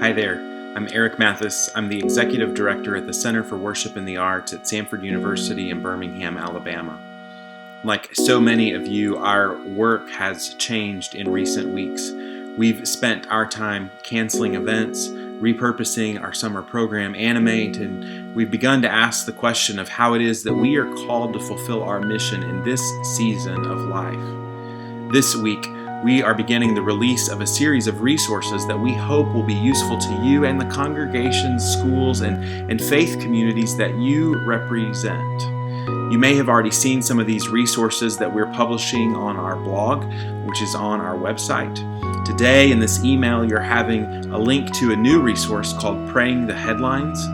Hi there, I'm Eric MATHIS. I'm the Executive Director at the Center for Worship and the Arts at Samford University in Birmingham, Alabama. Like so many of you, our work has changed in recent weeks. We've spent our time canceling events, repurposing our summer program Animate, and we've begun to ask the question of how it is that we are called to fulfill our mission in this season of life. This week, we are beginning the release of a series of resources that we hope will be useful to you and the congregations, schools, and faith communities that you represent. You may have already seen some of these resources that we're publishing on our blog, which is on our website. Today, in this email, you're having a link to a new resource called Praying the Headlines.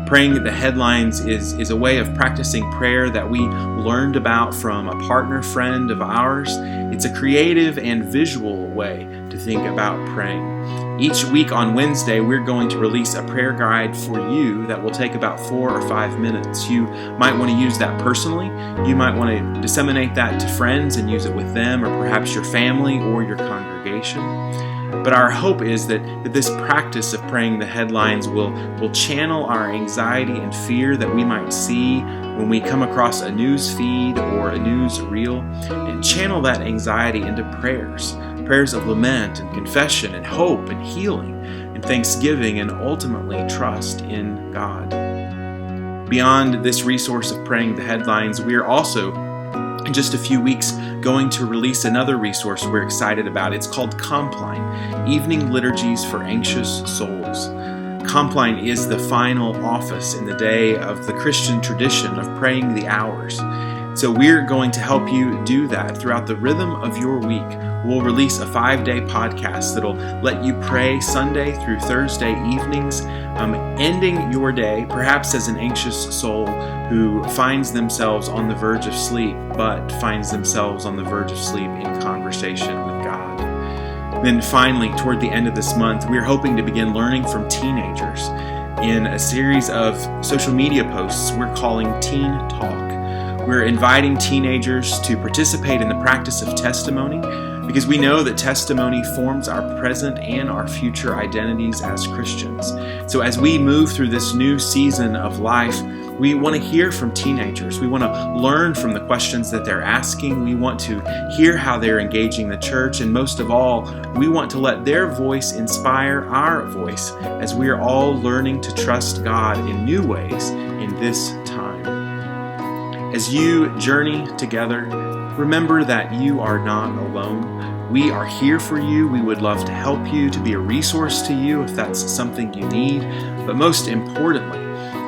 Praying the Headlines is a way of practicing prayer that we learned about from a partner friend of ours. It's a creative and visual way to think about praying. Each week on Wednesday, we're going to release a prayer guide for you that will take about 4 or 5 minutes. You might want to use that personally. You might want to disseminate that to friends and use it with them, or perhaps your family or your congregation. But our hope is that this practice of praying the headlines will channel our anxiety and fear that we might see when we come across a news feed or a news reel, and channel that anxiety into prayers of lament and confession and hope and healing and thanksgiving and ultimately trust in God. Beyond this resource of praying the headlines, we are also in just a few weeks going to release another resource we're excited about. It's called COMPLINE, Evening Liturgies for Anxious Souls. COMPLINE is the final office in the day of the Christian tradition of praying the hours. So we're going to help you do that throughout the rhythm of your week. We'll release a 5-day podcast that'll let you pray Sunday through Thursday evenings, ending your day perhaps as an anxious soul who finds themselves on the verge of sleep, but finds themselves on the verge of sleep in conversation with God. Then finally, toward the end of this month, we're hoping to begin learning from teenagers in a series of social media posts we're calling TEENTALK. We're inviting teenagers to participate in the practice of testimony, because we know that testimony forms our present and our future identities as Christians. So as we move through this new season of life, we want to hear from teenagers. We want to learn from the questions that they're asking. We want to hear how they're engaging the church. And most of all, we want to let their voice inspire our voice as we are all learning to trust God in new ways in this time. As you journey together, remember that you are not alone. We are here for you. We would love to help you, to be a resource to you if that's something you need. But most importantly,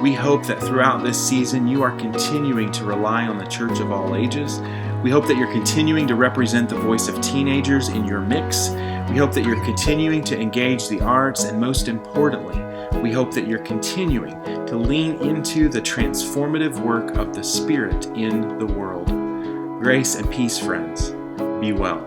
we hope that throughout this season you are continuing to rely on the church of all ages. We hope that you're continuing to represent the voice of teenagers in your mix. We hope that you're continuing to engage the arts, and most importantly, we hope that you're continuing to lean into the transformative work of the Spirit in the world. Grace and peace, friends. Be well.